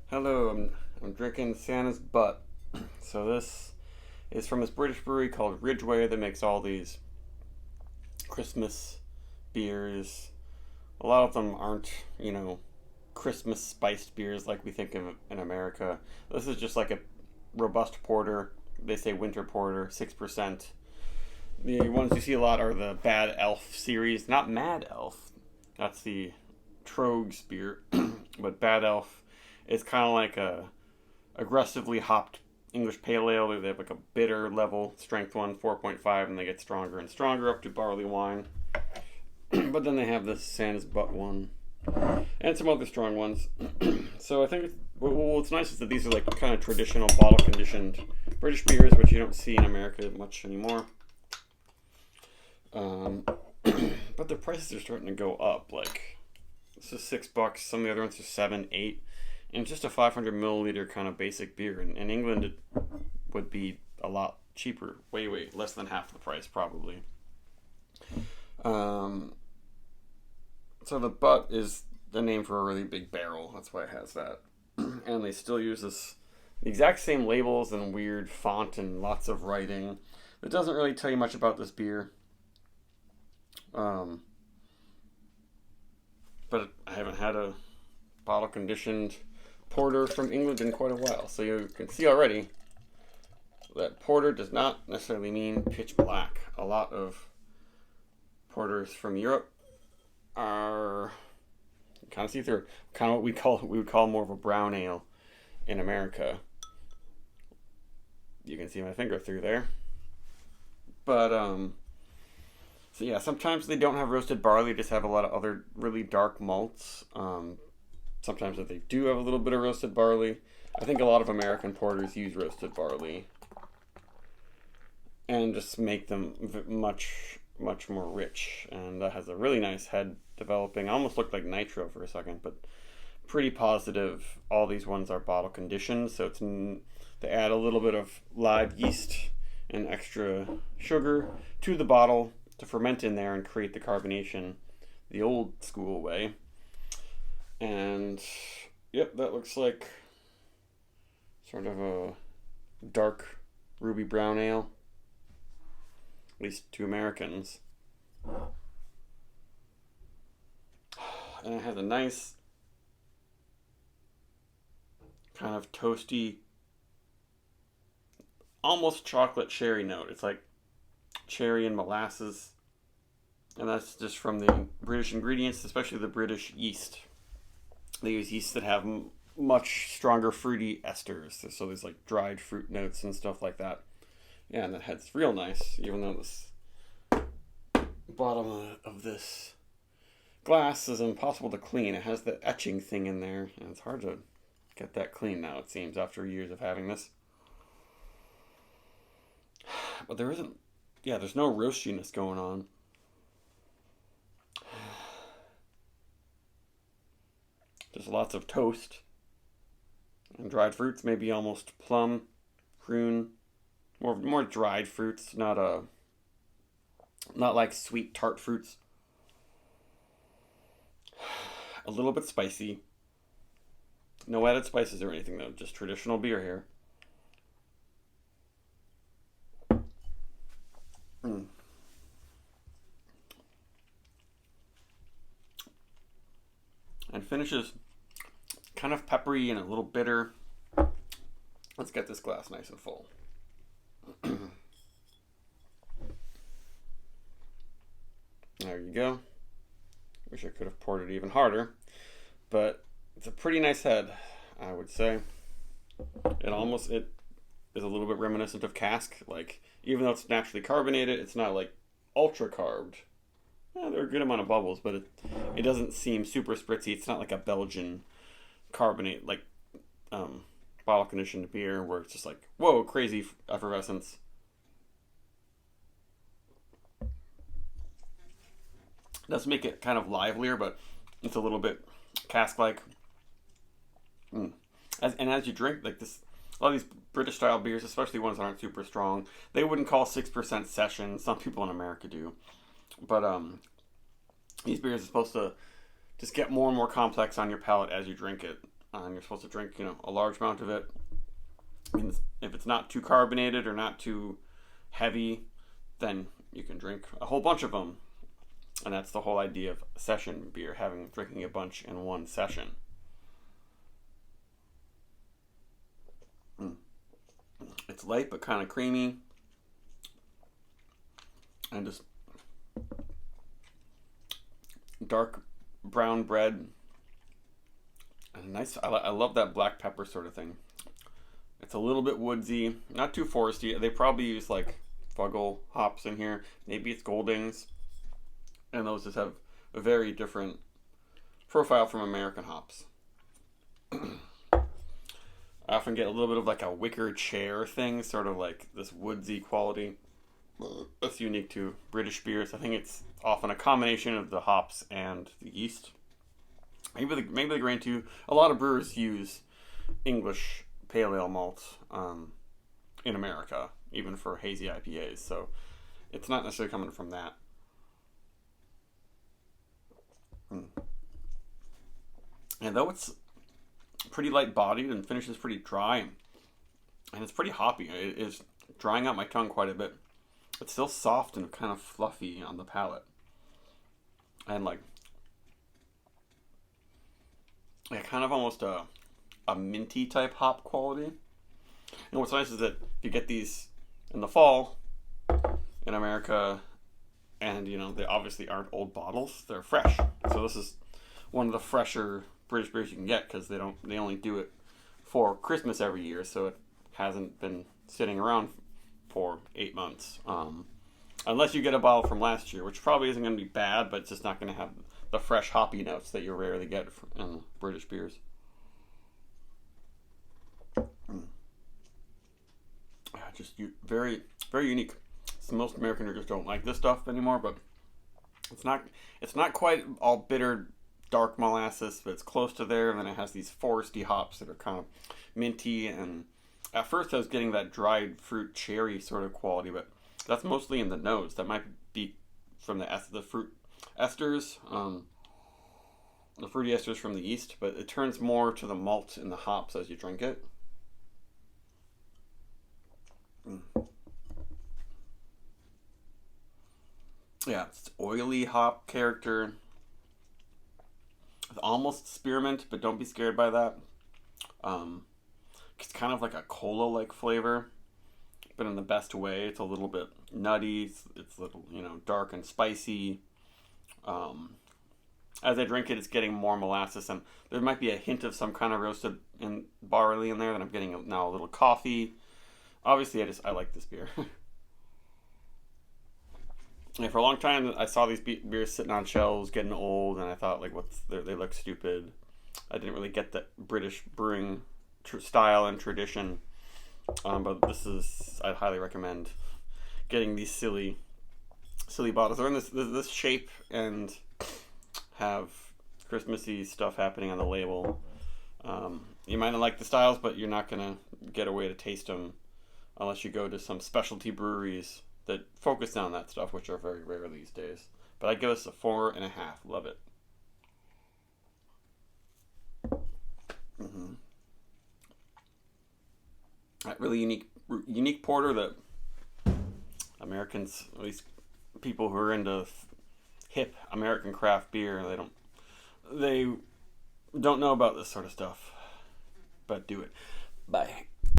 Hello, I'm drinking Santa's butt. So this is from this British brewery called Ridgeway that makes all these Christmas beers. A lot of them aren't, Christmas spiced beers like we think of in America. This is just like a robust porter. They say winter porter, 6%. The ones you see a lot are the Bad Elf series, not Mad Elf. That's the Trogs beer, but Bad Elf is kind of like a aggressively hopped English pale ale. They have like a bitter level strength one, 4.5, and they get stronger and stronger up to barley wine. But then they have this Santa's butt one and some other strong ones. So I think what's nice is that these are like kind of traditional bottle conditioned British beers, which you don't see in America much anymore. But the prices are starting to go up. Like this is $6. Some of the other ones are 7, 8. And just a 500 milliliter kind of basic beer. In England, it would be a lot cheaper. Way, less than half the price, probably. So the butt is the name for a really big barrel. That's why it has that. And they still use the exact same labels and weird font and lots of writing. It doesn't really tell you much about this beer. But I haven't had a bottle conditioned porter from England in quite a while. So you can see already that porter does not necessarily mean pitch black. A lot of porters from Europe are kind of see through, kind of what we would call more of a brown ale in America. You can see my finger through there. But so yeah, sometimes they don't have roasted barley, just have a lot of other really dark malts. Sometimes if they do have a little bit of roasted barley, I think a lot of American porters use roasted barley and just make them much more rich. And that has a really nice head developing. Almost looked like nitro for a second, but pretty positive. All these ones are bottle conditioned, so they add a little bit of live yeast and extra sugar to the bottle to ferment in there and create the carbonation the old school way. And yep, that looks like sort of a dark ruby brown ale, at least to Americans. And it has a nice kind of toasty, almost chocolate cherry note. It's like cherry and molasses, and that's just from the British ingredients, especially the British yeast. They use yeasts that have much stronger fruity esters, so there's like dried fruit notes and stuff like that. Yeah, and that head's real nice, even though this bottom of this glass is impossible to clean. It has the etching thing in there, and it's hard to get that clean now, it seems, after years of having this. But there's no roastiness going on. Just lots of toast and dried fruits, maybe almost plum, prune, more dried fruits, not like sweet tart fruits. A little bit spicy. No added spices or anything though, just traditional beer here. And finishes kind of peppery and a little bitter. Let's get this glass nice and full. There you go. Wish I could have poured it even harder, but it's a pretty nice head, I would say. It is a little bit reminiscent of cask. Like, even though it's naturally carbonated, it's not like ultra carbed. Yeah, there are a good amount of bubbles, but it doesn't seem super spritzy. It's not like a Belgian carbonate, like bottle conditioned beer where it's just like, whoa, crazy effervescence. It does make it kind of livelier, but it's a little bit cask-like. As you drink, like this, a lot of these British style beers, especially ones that aren't super strong, they wouldn't call 6% session. Some people in America do. But these beers are supposed to just get more and more complex on your palate as you drink it. You're supposed to drink, a large amount of it. And if it's not too carbonated or not too heavy, then you can drink a whole bunch of them. And that's the whole idea of session beer, drinking a bunch in one session. It's light but kind of creamy, and just dark brown bread. And nice. I love that black pepper sort of thing. It's a little bit woodsy, not too foresty. They probably use like Fuggle hops in here. Maybe it's Goldings, and those just have a very different profile from American hops. I often get a little bit of like a wicker chair thing, sort of like this woodsy quality. That's unique to British beers. I think it's often a combination of the hops and the yeast. Maybe the grain too. A lot of brewers use English pale ale malt in America, even for hazy IPAs. So it's not necessarily coming from that. And though it's pretty light bodied and finishes pretty dry, and it's pretty hoppy, it is drying out my tongue quite a bit. It's still soft and kind of fluffy on the palate, and like kind of almost a minty type hop quality. And what's nice is that if you get these in the fall in America, and they obviously aren't old bottles, they're fresh. So this is one of the fresher British beers you can get, because they only do it for Christmas every year, so it hasn't been sitting around for 8 months. Unless you get a bottle from last year, which probably isn't going to be bad, but it's just not going to have the fresh hoppy notes that you rarely get in British beers. Just very, very unique. So most American drinkers don't like this stuff anymore, but it's not quite all bitter dark molasses, but it's close to there. And then it has these foresty hops that are kind of minty, and at first I was getting that dried fruit cherry sort of quality, but that's mostly in the nose. That might be from the fruit esters, the fruity esters from the yeast, but it turns more to the malt in the hops as you drink it. Yeah, it's oily hop character. It's almost spearmint, but don't be scared by that. It's kind of like a cola-like flavor, but in the best way. It's a little bit nutty. It's a little, dark and spicy. As I drink it, it's getting more molasses, and there might be a hint of some kind of roasted barley in there. That I'm getting now a little coffee. Obviously, I like this beer. And for a long time, I saw these beers sitting on shelves, getting old, and I thought, like, they look stupid. I didn't really get the British brewing style and tradition. But I'd highly recommend getting these silly bottles. They're in this shape and have Christmassy stuff happening on the label. You might not like the styles, but you're not gonna get a way to taste them unless you go to some specialty breweries that focus on that stuff, which are very rare these days. But I give us a 4.5. Love it. That really unique porter that Americans, at least people who are into hip American craft beer, they don't know about this sort of stuff. But do it. Bye.